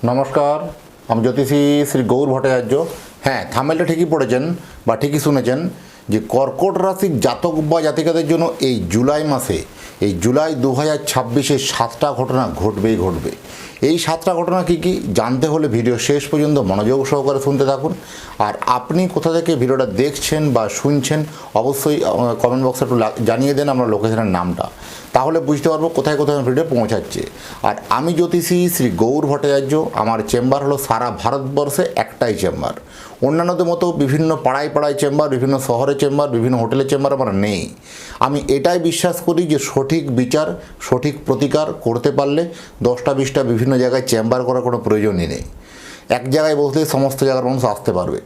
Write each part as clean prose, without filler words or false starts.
নমস্কার, আমি জ্যোতিষী শ্রী গৌর ভট্টাচার্য। হ্যাঁ, থাম্বনেলটা ঠিকই পড়েছেন বা ঠিকই শুনেছেন যে কর্কট রাশির জাতক বা জাতিকাদের জন্য এই জুলাই মাসে, এই জুলাই 2026-এ 7টা ঘটনা ঘটবেই ঘটবে। এই 7টা ঘটনা কী কী জানতে হলে ভিডিও শেষ পর্যন্ত মনোযোগ সহকারে শুনতে থাকুন। আর আপনি কোথা থেকে ভিডিওটা দেখছেন বা শুনছেন অবশ্যই কমেন্ট বক্সে একটু জানিয়ে দেন আমরা লোকেশনের নামটা, তাহলে বুঝতে পারবো কোথায় কোথায় ভিডিও পৌঁছাচ্ছে। আর আমি জ্যোতিষী শ্রী গৌর ভট্টাচার্য। আমার চেম্বার হলো সারা ভারতবর্ষে একটাই চেম্বার। অন্যান্যদের মতো বিভিন্ন পাড়ায় পাড়ায় চেম্বার, বিভিন্ন শহরে চেম্বার, বিভিন্ন হোটেলের চেম্বার আমার নেই। আমি এটাই বিশ্বাস করি যে সঠিক বিচার, সঠিক প্রতিকার করতে পারলে 10টা 20টা বিভিন্ন জায়গায় চেম্বার করার কোনো প্রয়োজনই নেই। এক জায়গায় বসলে সমস্ত জায়গার মানুষ আসতে পারবে।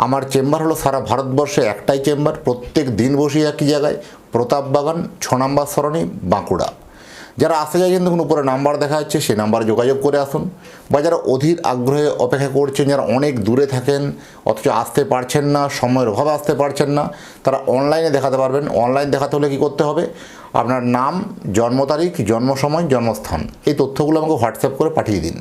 আমার চেম্বার হলো সারা ভারতবর্ষে একটাই চেম্বার, প্রত্যেক দিন বসি একই জায়গায়, প্রতাপবাগান 6 নম্বর সরণি, বাঁকুড়া। যারা আসতে চাইছেন দেখুন উপরে নাম্বার দেখা যাচ্ছে, সেই নাম্বারে যোগাযোগ করে আসুন। বা যারা অধীর আগ্রহে অপেক্ষা করছেন, যারা অনেক দূরে থাকেন অথচ আসতে পারছেন না, সময়ের অভাবে আসতে পারছেন না, তারা অনলাইনে দেখাতে পারবেন। অনলাইন দেখাতে হলে কী করতে হবে? আপনার নাম, জন্ম তারিখ, জন্ম সময়, জন্মস্থান, এই তথ্যগুলো আমাকে হোয়াটসঅ্যাপ করে পাঠিয়ে দিন।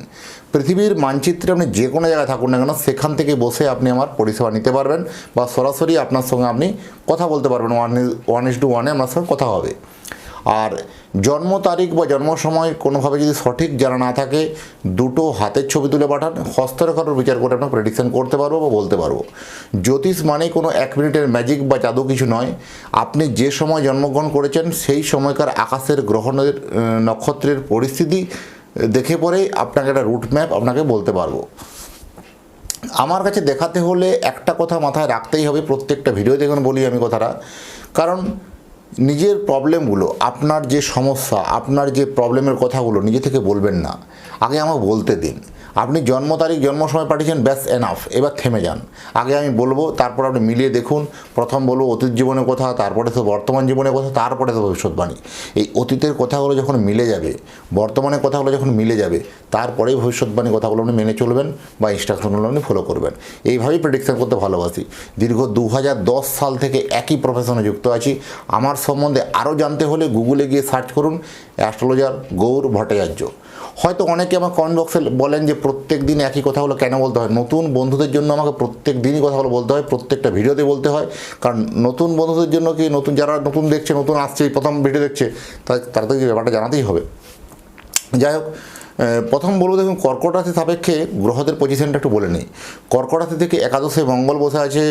পৃথিবীর মানচিত্রে আপনি যে কোনো জায়গায় থাকুন না কেন, সেখান থেকে বসে আপনি আমার পরিষেবা নিতে পারবেন বা সরাসরি আপনার সঙ্গে আপনি কথা বলতে পারবেন। 1:1 আপনার সঙ্গে কথা হবে। আর জন্ম তারিখ বা জন্ম সময় কোনোভাবে যদি সঠিক জানা না থাকে, দুটো হাতের ছবি তুলে পাঠান, হস্তরেখার বিচার করে আপনার প্রেডিকশন করতে পারবো বা বলতে পারবো। জ্যোতিষ মানেই কোনো 1 মিনিটের ম্যাজিক বা জাদু কিছু নয়। আপনি যে সময় জন্মগ্রহণ করেছেন সেই সময়কার আকাশের গ্রহণের নক্ষত্রের পরিস্থিতি দেখে পরেই আপনাকে একটা রুট ম্যাপ আপনাকে বলতে পারবো। আমার কাছে দেখাতে হলে একটা কথা মাথায় রাখতেই হবে, প্রত্যেকটা ভিডিও দেখুন বলি আমি কথাটা। কারণ নিজের প্রবলেমগুলো, আপনার যে সমস্যা, আপনার যে প্রবলেমের কথাগুলো নিজে থেকে বলবেন না, আগে আমাকে বলতে দিন। আপনি জন্ম তারিখ, জন্ম সময় পাঠিয়েছেন, ব্যাস এনাফ, এবার থেমে যান। আগে আমি বলবো, তারপর আপনি মিলিয়ে দেখুন। প্রথম বলবো অতীত জীবনের কথা, তারপরে তো বর্তমান জীবনের কথা, তারপরে তো ভবিষ্যৎবাণী। এই অতীতের কথাগুলো যখন মিলে যাবে, বর্তমানের কথাগুলো যখন মিলে যাবে, তারপরেই ভবিষ্যৎবাণী কথাগুলো আপনি মেনে চলবেন বা ইনস্ট্রাকশনগুলো আপনি ফলো করবেন। এইভাবেই প্রেডিকশন করতে ভালোবাসি। দীর্ঘ 2010 সাল থেকে একই প্রফেশনে যুক্ত আছি। আমার সম্বন্ধে আরও জানতে হলে গুগলে গিয়ে সার্চ করুন অ্যাস্ট্রোলজার গৌর ভট্টাচার্য। হয়তো অনেকে আমার কমেন্ট বক্সে বলেন যে প্রত্যেক দিন একই কথাগুলো কেন বলতে হয়। নতুন বন্ধুদের জন্য আমাকে প্রত্যেক দিনই কথাগুলো বলতে হয়, প্রত্যেকটা ভিডিওতে বলতে হয়। কারণ নতুন বন্ধুদের জন্য কি, নতুন যারা নতুন দেখছে, নতুন আসছে, প্রথম ভিডিও দেখছে, তারা তো এই ব্যাপারটা জানাতেই হবে। যাই হোক, প্রথম বলবো দেখুন কর্কট রাশি সাপেক্ষে গ্রহদের পজিশনটা একটু বলে নিই। কর্কট রাশি থেকে একাদশে মঙ্গল বসে আছে।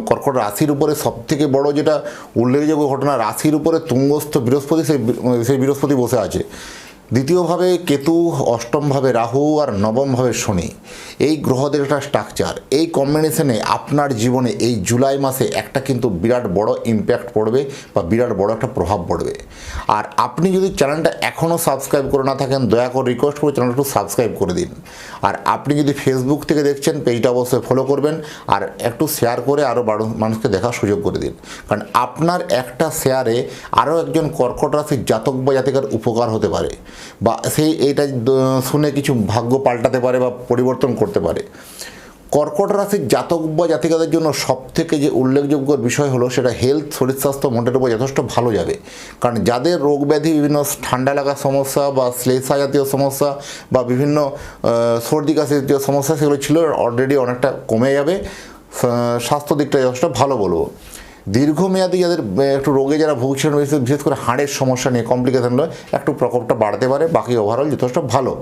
কর্কট রাশির উপরে সবথেকে বড় যেটা উল্লেখযোগ্য ঘটনা, রাশির উপরে তুঙ্গস্থ বৃহস্পতি, সেই বৃহস্পতি বসে আছে। দ্বিতীয়ভাবে কেতু, অষ্টমভাবে রাহু, আর নবমভাবে শনি। এই গ্রহদের একটা স্ট্রাকচার, এই কম্বিনেশনে আপনার জীবনে এই জুলাই মাসে একটা কিন্তু বিরাট বড় ইম্প্যাক্ট পড়বে বা বিরাট বড় একটা প্রভাব পড়বে। আর আপনি যদি চ্যানেলটা এখনও সাবস্ক্রাইব করে না থাকেন, দয়া করে রিকোয়েস্ট করে চ্যানেলটা একটু সাবস্ক্রাইব করে দিন। আর আপনি যদি ফেসবুক থেকে দেখছেন, পেজটা অবশ্যই ফলো করবেন আর একটু শেয়ার করে আরও মানুষকে দেখার সুযোগ করে দিন। কারণ আপনার একটা শেয়ারে আরও একজন কর্কট রাশির জাতক বা জাতিকার উপকার হতে পারে, বা সেই এইটা শুনে কিছু ভাগ্য পাল্টাতে পারে বা পরিবর্তন করতে পারে। কর্কট রাশির জাতক বা জাতিকাদের জন্য সবথেকে যে উল্লেখযোগ্য বিষয় হলো সেটা হেলথ, শরীর স্বাস্থ্য, মনের উপর যথেষ্ট ভালো যাবে। কারণ যাদের রোগ ব্যাধি, বিভিন্ন ঠান্ডা লাগার সমস্যা বা শ্লেষা জাতীয় সমস্যা বা বিভিন্ন সর্দি কাশি জাতীয় সমস্যা, সেগুলো ছিল অলরেডি অনেকটা কমে যাবে। স্বাস্থ্য দিকটা যথেষ্ট ভালো বলবো। দীর্ঘমেয়াদী যাদের একটু রোগে যারা ভুগছেন, বিশেষ করে হাড়ের সমস্যা নিয়ে কমপ্লিকেশনগুলো একটু প্রকোপটা বাড়তে পারে, বাকি ওভারঅল যথেষ্ট ভালো।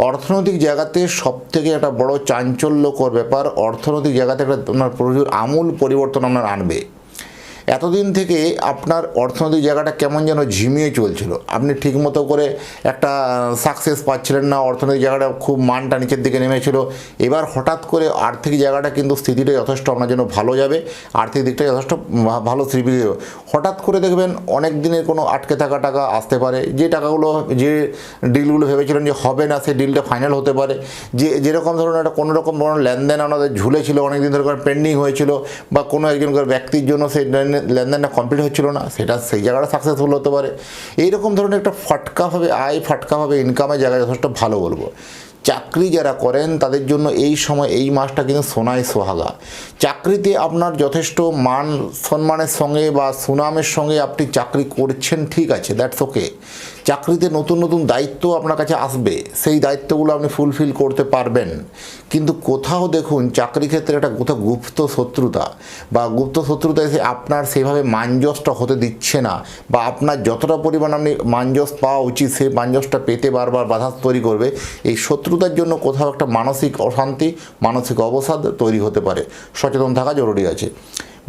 অর্থনৈতিক জায়গাতে সবথেকে একটা বড় চাঞ্চল্যকর ব্যাপার, অর্থনৈতিক জায়গাতে একটা আপনার প্রচুর আমূল পরিবর্তন আপনার আনবে। এতদিন থেকে আপনার অর্থনৈতিক জায়গাটা কেমন যেন ঝিমিয়ে চলছিল, আপনি ঠিকমতো করে একটা সাকসেস পাচ্ছিলেন না, অর্থনৈতিক জায়গাটা খুব মানটা নিচের দিকে নেমেছিল। এবার হঠাৎ করে আর্থিক জায়গাটা কিন্তু স্থিতিটা যথেষ্ট আপনার জন্য ভালো যাবে, আর্থিক দিকটা যথেষ্ট ভালো স্থিতি যাবে। হঠাৎ করে দেখবেন অনেক দিনের কোনো আটকে থাকা টাকা আসতে পারে, যে টাকাগুলো, যে ডিলগুলো ভেবেছিলেন যে হবে না, সেই ডিলটা ফাইনাল হতে পারে। যেরকম ধরনের একটা কোনো রকম লেনদেন আমাদের ঝুলেছিল, অনেক দিন ধরে পেন্ডিং হয়েছিল, বা কোনো একজনকার ব্যক্তির জন্য সেই লেনদেনটা কমপ্লিট হচ্ছিল না, সেটা সেই জায়গাটা সাকসেসফুল হতে পারে। এইরকম ধরনের একটা ফাটকাভাবে আয়, ফাটকাভাবে ইনকামের জায়গায় যথেষ্ট ভালো বলবো। চাকরি যারা করেন তাদের জন্য এই সময়, এই মাসটা কিন্তু সোনায় সোহাগা। চাকরিতে আপনার যথেষ্ট মান সম্মানের সঙ্গে বা সুনামের সঙ্গে আপনি চাকরি করছেন, ঠিক আছে, দ্যাটস ওকে। চাকরিতে নতুন নতুন দায়িত্ব আপনার কাছে আসবে, সেই দায়িত্বগুলো আপনি ফুলফিল করতে পারবেন। কিন্তু কোথাও দেখুন চাকরি ক্ষেত্রে একটা কোথাও গুপ্ত শত্রুতা এসে আপনার সেভাবে মানজসটা হতে দিচ্ছে না, বা আপনার যতটা পরিমাণ আপনি মানজস পাওয়া উচিত সেই মানজসটা পেতে বারবার বাধা তৈরি করবে। এই শত্রুতার জন্য কোথাও একটা মানসিক অশান্তি, মানসিক অবসাদ তৈরি হতে পারে। সচেতন থাকা জরুরি আছে।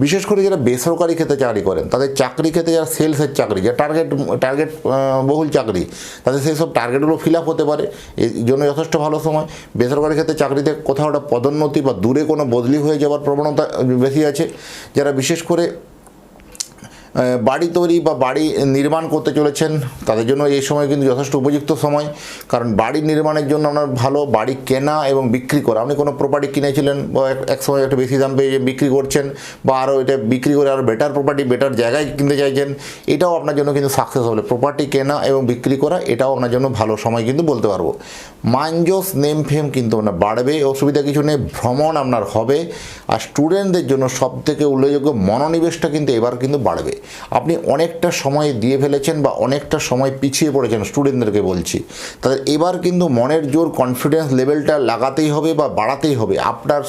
বিশেষ করে যারা বেসরকারি ক্ষেত্রে চাকরি করেন, তাদের চাকরি ক্ষেত্রে যারা সেলসের চাকরি, যারা টার্গেট বহুল চাকরি, তাদের সেই সব টার্গেটগুলো ফিল আপ হতে পারে, এই জন্য যথেষ্ট ভালো সময়। বেসরকারি ক্ষেত্রে চাকরিতে কোথাও একটা পদোন্নতি বা দূরে কোনো বদলি হয়ে যাওয়ার প্রবণতা বেশি আছে। যারা বিশেষ করে বাড়ি তৈরি বা বাড়ি নির্মাণ করতে চলেছেন, তাদের জন্য এই সময় কিন্তু যথেষ্ট উপযুক্ত সময়। কারণ বাড়ি নির্মাণের জন্য আপনার ভালো বাড়ি কেনা এবং বিক্রি করা, আপনি কোনো প্রপার্টি কিনেছিলেন বা এক সময় একটা বেশি দাম পেয়ে বিক্রি করছেন, বা আরও এটা বিক্রি করে আরও বেটার প্রপার্টি বেটার জায়গায় কিনতে চাইছেন, এটাও আপনার জন্য কিন্তু সাকসেস হবে। প্রপার্টি কেনা এবং বিক্রি করা এটাও আপনার জন্য ভালো সময় কিন্তু বলতে পারবো। মানজস নেম ফেম কিন্তু আপনার বাড়বে, অসুবিধা কিছু নেই। ভ্রমণ আপনার হবে। আর স্টুডেন্টদের জন্য সবথেকে উল্লেখযোগ্য মনোনিবেশটা কিন্তু এবার কিন্তু বাড়বে। আপনি অনেকটা সময় দিয়ে ফেলেছেন বা অনেকটা সময় পিছিয়ে পড়েছেন, স্টুডেন্টদেরকে বলছি, তাদের এবার কিন্তু মনের জোর কনফিডেন্স লেভেলটা লাগাতেই হবে বা বাড়াতেই হবে। আপনার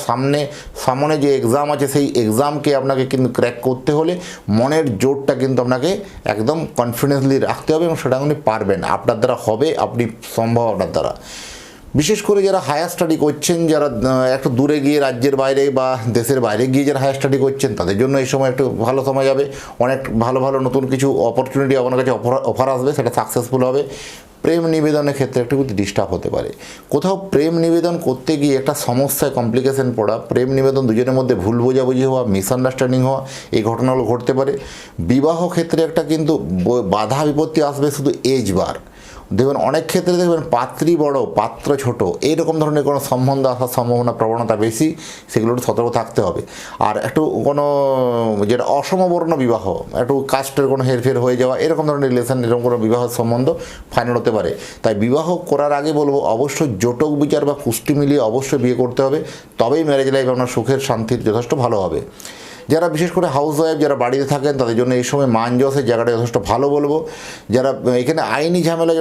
সামনে যে এক্সাম আছে সেই এক্সামকে আপনাকে কিন্তু ক্র্যাক করতে হলে মনের জোরটা কিন্তু আপনাকে একদম কনফিডেন্সলি রাখতে হবে, এবং সেটা আপনি পারবেন, আপনার দ্বারা হবে, আপনি সম্ভব আপনার দ্বারা। বিশেষ করে যারা হায়ার স্টাডি করছেন, যারা একটু দূরে গিয়ে রাজ্যের বাইরে বা দেশের বাইরে গিয়ে যারা হায়ার স্টাডি করছেন, তাদের জন্য এই সময় একটু ভালো সময় যাবে। অনেক ভালো ভালো নতুন কিছু অপরচুনিটি আপনার কাছে অফার আসবে, সেটা সাকসেসফুল হবে। প্রেম নিবেদনের ক্ষেত্রে একটু কিন্তু ডিস্টার্ব হতে পারে। কোথাও প্রেম নিবেদন করতে গিয়ে একটা সমস্যায় কমপ্লিকেশন পড়া, প্রেম নিবেদন দুজনের মধ্যে ভুল বোঝাবুঝি হওয়া, মিসআন্ডারস্ট্যান্ডিং হওয়া, এই ঘটনাগুলো ঘটতে পারে। বিবাহ ক্ষেত্রে একটা কিন্তু বাধা বিপত্তি আসবে শুধু এজ বার। দেখবেন অনেক ক্ষেত্রে দেখবেন পাত্রী বড় পাত্র ছোট, এইরকম ধরনের কোনো সম্বন্ধ আসার সম্ভাবনা প্রবণতা বেশি, সেগুলো একটু সতর্ক থাকতে হবে। আর একটু কোনো যেটা অসমবর্ণ বিবাহ, একটু কাস্টের কোনো হেরফের হয়ে যাওয়া, এরকম ধরনের রিলেশন, এরকম কোনো বিবাহ সম্বন্ধ ফাইনাল হতে পারে। তাই বিবাহ করার আগে বলবো অবশ্যই জটক বিচার বা কুষ্টি মিলিয়ে অবশ্যই বিয়ে করতে হবে, তবেই ম্যারেজ লাইফ আপনার সুখের শান্তির যথেষ্ট ভালো হবে। যারা বিশেষ করে হাউস ওয়াইফ যারা বাড়িতে থাকেন, তাদের জন্য এই সময় মানজসের জায়গাটা যথেষ্ট ভালো বলবো। যারা এখানে আইনি ঝামেলা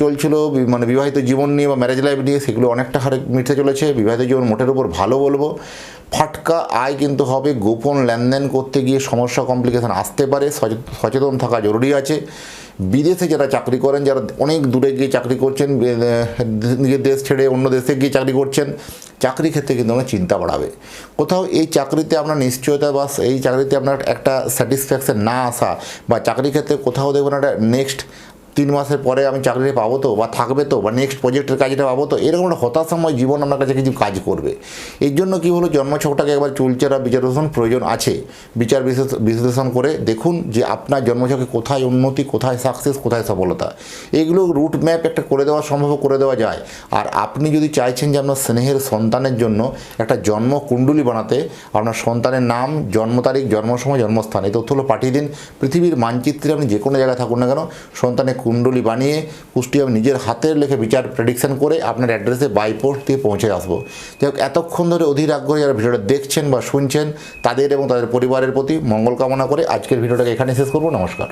চলছিল মানে বিবাহিত জীবন নিয়ে বা ম্যারেজ লাইফ নিয়ে, সেগুলো অনেকটা হারে মিটতে চলেছে। বিবাহিত জীবন মোটের উপর ভালো বলবো। ফাটকা আয় কিন্তু হবে, গোপন লেনদেন করতে গিয়ে সমস্যা কমপ্লিকেশান আসতে পারে, সচেতন থাকা জরুরি আছে। বিদেশে যারা চাকরি করেন, যারা অনেক দূরে গিয়ে চাকরি করছেন, নিজের দেশ ছেড়ে অন্য দেশে গিয়ে চাকরি করছেন, চাকরি ক্ষেত্রে কিন্তু আপনার চিন্তা বাড়াবে। কোথাও এই চাকরিতে আপনার নিশ্চয়তা বা এই চাকরিতে আপনার একটা স্যাটিসফ্যাকশন না আসা, বা চাকরি ক্ষেত্রে কোথাও দেখবেন একটা নেক্সট 3 মাসের পরে আমি চাকরিটা পাবো তো, বা থাকবে তো, বা নেক্সট প্রজেক্টের কাজটা পাবো তো, এরকম একটা হতাশাময় জীবন আপনার কাছে কিছু কাজ করবে। এর জন্য কী হলো, জন্মছকটাকে একবার চুলচেরা বিশ্লেষণ প্রয়োজন আছে। বিশ্লেষণ করে দেখুন যে আপনার জন্মছকে কোথায় উন্নতি, কোথায় সাকসেস, কোথায় সফলতা, এগুলো রুট ম্যাপ একটা করে দেওয়া সম্ভব, করে দেওয়া যায়। আর আপনি যদি চাইছেন যে আপনার স্নেহের সন্তানের জন্য একটা জন্ম কুণ্ডলী বানাতে, আপনার সন্তানের নাম, জন্ম তারিখ, জন্ম সময়, জন্মস্থান, এই তথ্যগুলো পাঠিয়ে দিন। পৃথিবীর মানচিত্রে আপনি যে কোনো জায়গায় থাকুন না কেন, সন্তানের কুণ্ডলী বানিয়ে পুষ্টি আমি নিজের হাতের লেখে বিচার প্রেডিকশন করে আপনার অ্যাড্রেসে বাই পোস্ট দিয়ে পৌঁছে আসবো। যাই হোক, এতক্ষণ ধরে অধীর আগ্রহে যারা ভিডিওটা দেখছেন বা শুনছেন, তাদের এবং তাদের পরিবারের প্রতি মঙ্গল কামনা করে আজকের ভিডিওটাকে এখানে শেষ করবো। নমস্কার।